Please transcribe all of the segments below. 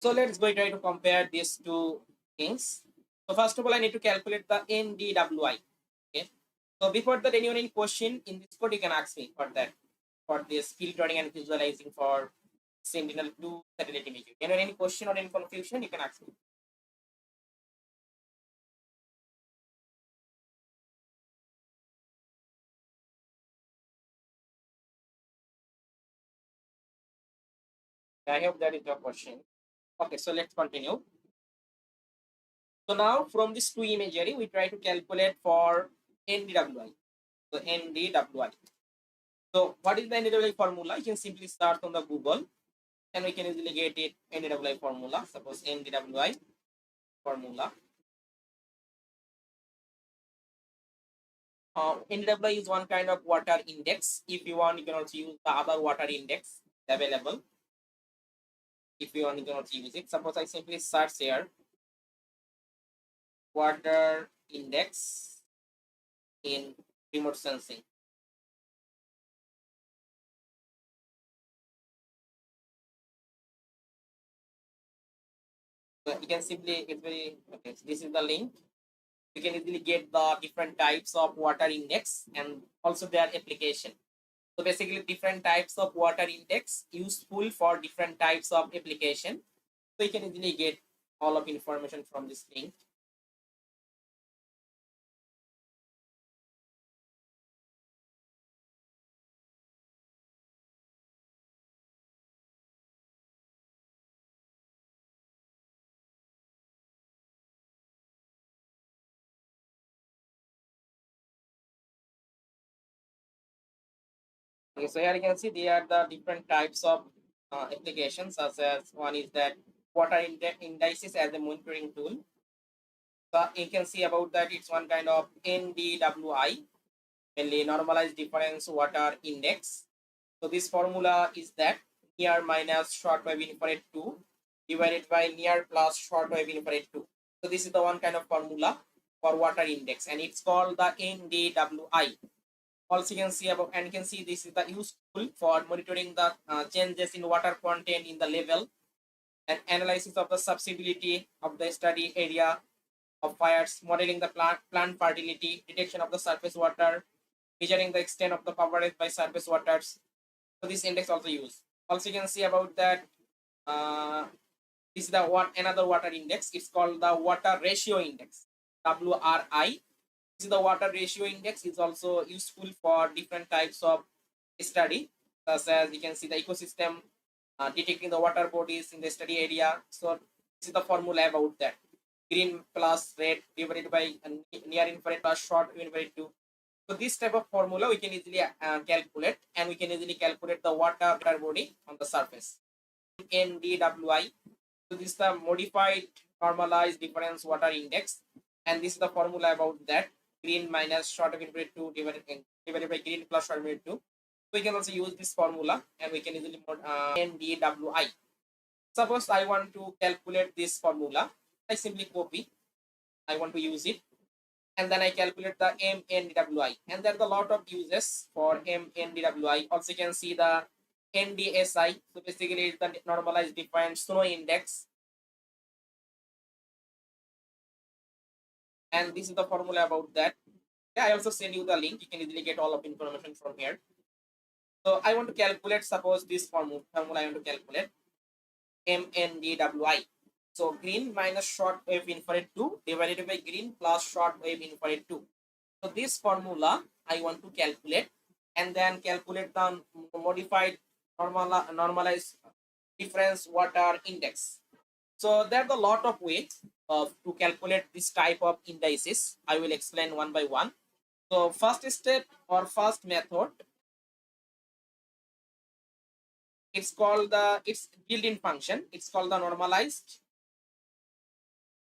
So let's go try to compare these two things. So first of all, I need to calculate the NDWI. Okay. So before that, anyone any question in this code, you can ask me for that, for this filtering and visualizing for Sentinel-2 satellite imagery. Anyone any question or any confusion, you can ask me. I hope that is your question. Okay, so let's continue. So now from this two imagery, we try to calculate for NDWI. So NDWI. So what is the NDWI formula? You can simply start on the Google and we can easily get it NDWI formula. Suppose NDWI formula. NDWI is one kind of water index. If you want, you can also use the other water index available. If you want, you can also use it. Suppose I simply search here water index in remote sensing. So you can simply, it's very, okay, so this is the link. You can easily get the different types of water index and also their application. So basically different types of water index useful for different types of application. So you can easily get all of information from this link. Okay, so here you can see they are the different types of applications, such as one is that water indices as a monitoring tool. So you can see about that it's one kind of NDWI, mainly normalized difference water index. So this formula is that near minus short wave infrared 2 divided by near plus short wave infrared 2. So this is the one kind of formula for water index and it's called the NDWI. Also you can see about, and you can see this is the useful for monitoring the changes in water content in the level and analysis of the subsidiarity of the study area of fires, modeling the plant fertility, detection of the surface water, measuring the extent of the coverage by surface waters. So this index also used. Also you can see about that this is the another water index. It's called the water ratio index, WRI. This is the water ratio index. Is also useful for different types of study, such as you can see the ecosystem, detecting the water bodies in the study area. So this is the formula about that. Green plus red divided by near infrared plus short infrared 2. So this type of formula we can easily calculate, and we can easily calculate the water body on the surface. NDWI. So this is the modified normalized difference water index, and this is the formula about that. Green minus short of infrared 2 divided by green plus short infrared 2. We can also use this formula and we can easily NDWI. Suppose I want to calculate this formula, I simply copy. I want to use it, and then I calculate the MNDWI. And there are a lot of uses for MNDWI. Also, you can see the NDSI. So basically, it's the normalized difference snow index. And this is the formula about that. Yeah, I also send you the link. You can easily get all of information from here. So I want to calculate, suppose this formula I want to calculate MNDWI. So green minus short wave infrared 2 divided by green plus short wave infrared 2. So this formula I want to calculate and then calculate the modified normalized difference water index. So there are a lot of ways to calculate this type of indices. I will explain one by one. So first step or first method, it's called it's built-in function. It's called the normalized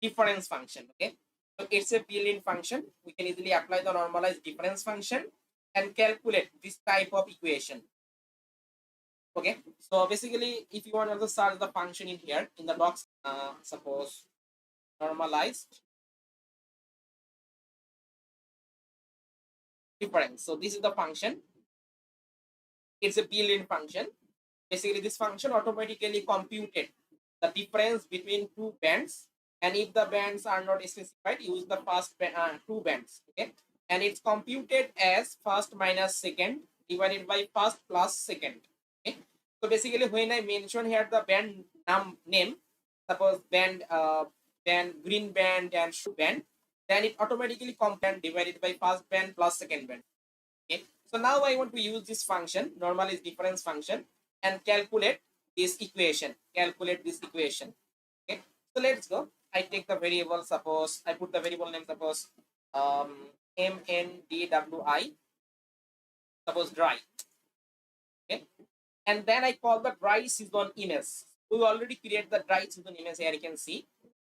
difference function. Okay, so it's a built-in function. We can easily apply the normalized difference function and calculate this type of equation. Okay, so basically if you want to search the function in here in the docs, suppose normalized difference. So this is the function. It's a built-in function. Basically this function automatically computed the difference between two bands, and if the bands are not specified, use the first two bands. Okay, and it's computed as first minus second divided by first plus second. Okay, so basically when I mention here the band name, suppose band green band and blue band, then it automatically compare divided by first band plus second band. Okay, so now I want to use this function, normalize difference function, and calculate this equation. Calculate this equation. Okay, so let's go. I take the variable, suppose I put the variable name, suppose mndwi, suppose dry. Okay, and then I call the dry season image. We already create the dry season image here. You can see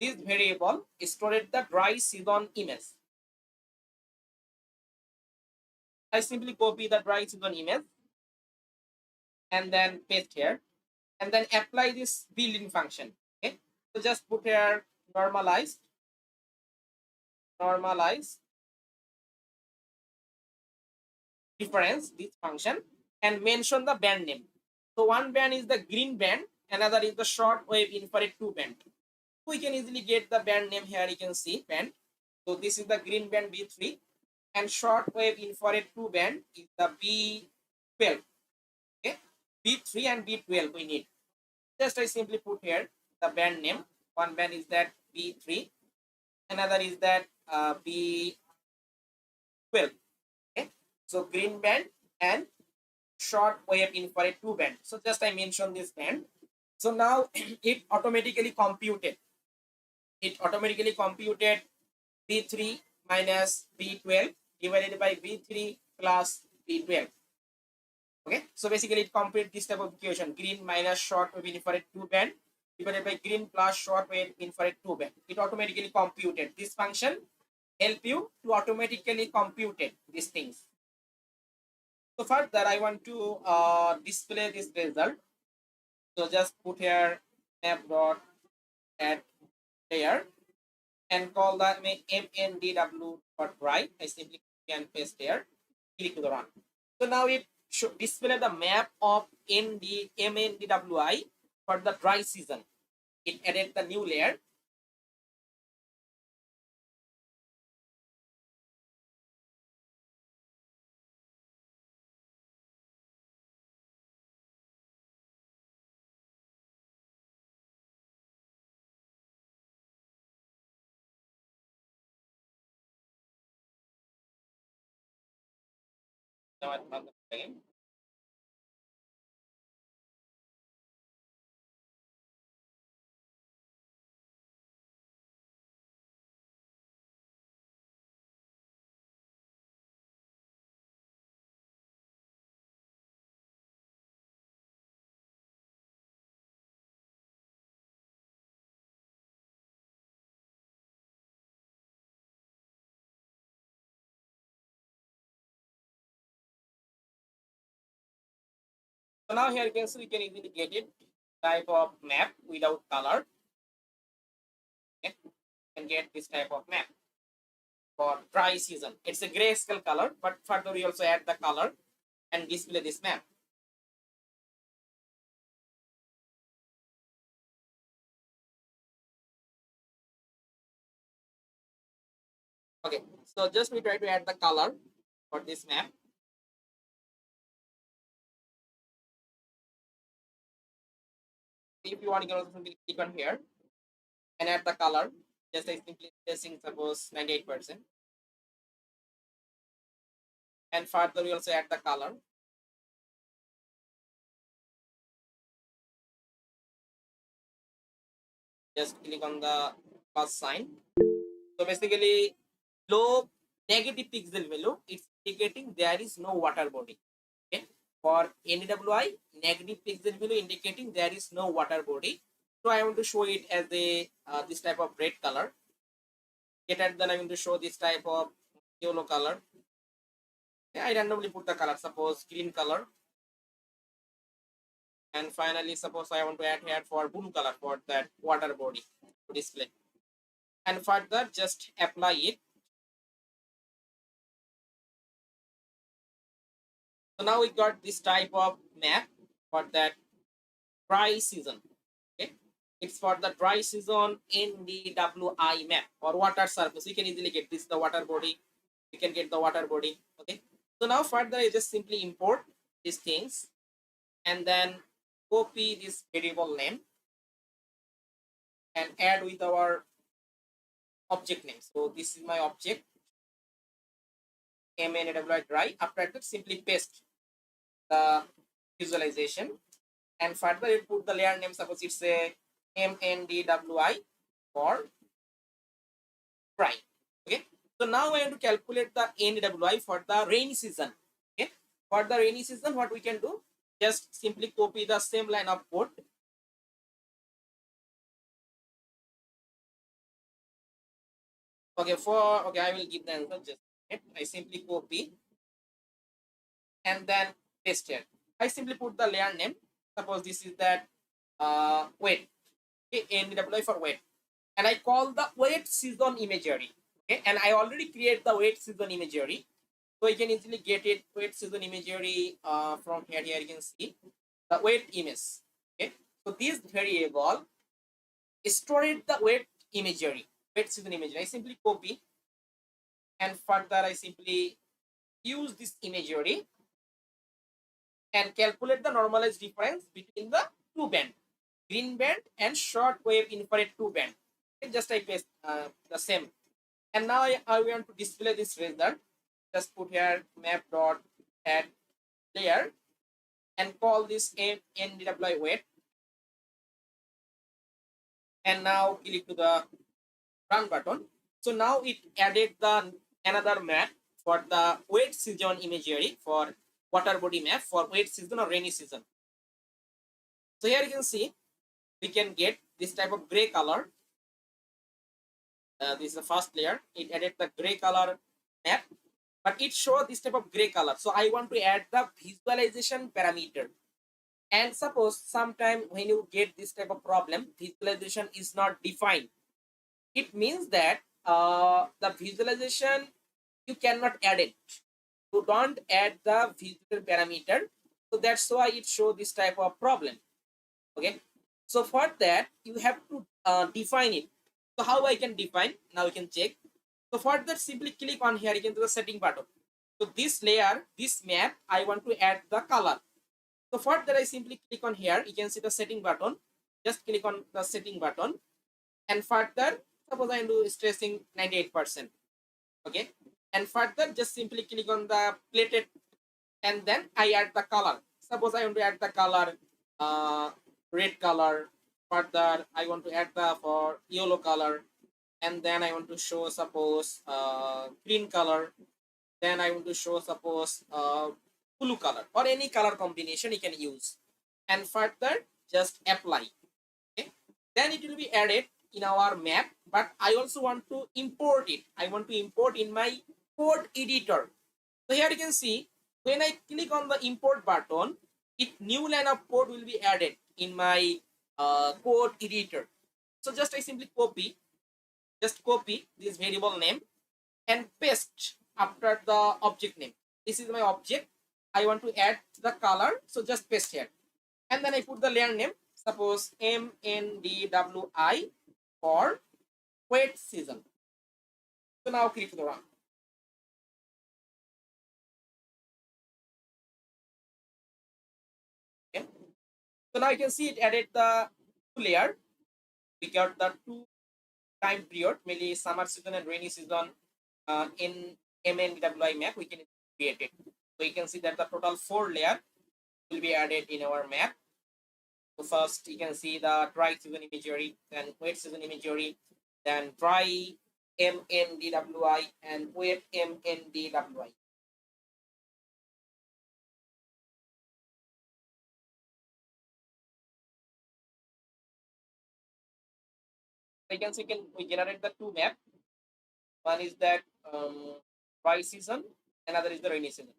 this variable stored the dry season image. I simply copy the dry season image and then paste here, and then apply this built-in function. Okay, so just put here normalize difference, this function, and mention the band name. So one band is the green band, another is the short wave infrared 2 band. We can easily get the band name here. You can see band. So this is the green band B3, and short wave infrared 2 band is the B12. Okay, B3 and B12 we need. Just I simply put here the band name. One band is that B3, another is that B12. Okay, so green band and short wave infrared 2 band. So just I mentioned this band. So now it automatically computed. It automatically computed B3 minus B12 divided by B3 plus B12. Okay, so basically it completes this type of equation: green minus short wave infrared 2 band divided by green plus short wave infrared 2 band. It automatically computed. This function help you to automatically compute these things. So further, I want to display this result. So just put here map dot add layer and call that mndw dot write. I simply can paste here. Click to the run. So now it should display the map of mndwi for the dry season. It added the new layer. Now I run the again. So now here you can see we can easily get it type of map without color. Okay, you can get this type of map for dry season. It's a grayscale color, but further we also add the color and display this map. Okay, so just we try to add the color for this map. If you want, you can also simply click on here and add the color. Just I simply placing suppose 98%. And further we also add the color. Just click on the plus sign. So basically low negative pixel value, it's indicating there is no water body. Okay, for NWI, negative pixel value indicating there is no water body. So I want to show it as a this type of red color. And then I want to show this type of yellow color. I randomly put the color, suppose green color. And finally, suppose I want to add here for blue color for that water body to display. And further, just apply it. So now we got this type of map for that dry season. Okay. It's for the dry season NDWI map or water surface. You can easily get this, the water body. You can get the water body. Okay. So now further, I just simply import these things and then copy this variable name and add with our object name. So this is my object MNAWI dry. After that, simply paste the visualization and further you put the layer name. Suppose it's a MNDWI for dry. Okay. So now I want to calculate the NWI for the rainy season. Okay. For the rainy season, what we can do? Just simply copy the same line of code. Okay, I will give the answer. Just I simply copy and then paste it. I simply put the layer name. Suppose this is that weight. Okay, NWI for weight. And I call the weight season imagery. Okay, and I already create the weight season imagery. So you can easily get it weight season imagery from here. Here you can see the weight image. Okay, so this variable stored the weight imagery, weight season imagery. I simply copy and further I simply use this imagery and calculate the normalized difference between the two band, green band and short wave infrared two band. Okay, just I paste the same. And now I want to display this result. Just put here map dot add layer and call this NDWI weight. And now click to the run button. So now it added the another map for the wet season imagery for water body map for wet season or rainy season. So here you can see we can get this type of gray color. This is the first layer. It added the gray color map, but it shows this type of gray color. So I want to add the visualization parameter. And suppose sometime when you get this type of problem, visualization is not defined. It means that the visualization you cannot add it. You don't add the visual parameter. So that's why it shows this type of problem. Okay. So for that, you have to define it. So how I can define? Now you can check. So for that, simply click on here again to the setting button. So this layer, this map, I want to add the color. So for that, I simply click on here. You can see the setting button. Just click on the setting button. And further, suppose I do stressing 98%. Okay. And further, just simply click on the plated and then I add the color. Suppose I want to add the color red color. Further, I want to add the for yellow color. And then I want to show suppose green color. Then I want to show suppose blue color or any color combination you can use. And further, just apply. Okay. Then it will be added in our map, but I also want to import it. I want to import in my code editor. So here you can see when I click on the import button, it new line of code will be added in my code editor. So just I simply copy this variable name and paste after the object name. This is my object. I want to add the color, so just paste here. And then I put the layer name, suppose MNDWI for wet season. So now click the run. Okay. So now you can see it added the two layer. We got the two time period, mainly summer season and rainy season in MNDWI map. We can create it. So you can see that the total 4 layer will be added in our map. So first you can see the dry season imagery, then wet season imagery, then dry MNDWI and wet MNDWI. So you can see we generate the two map. One is that dry season, another is the rainy season.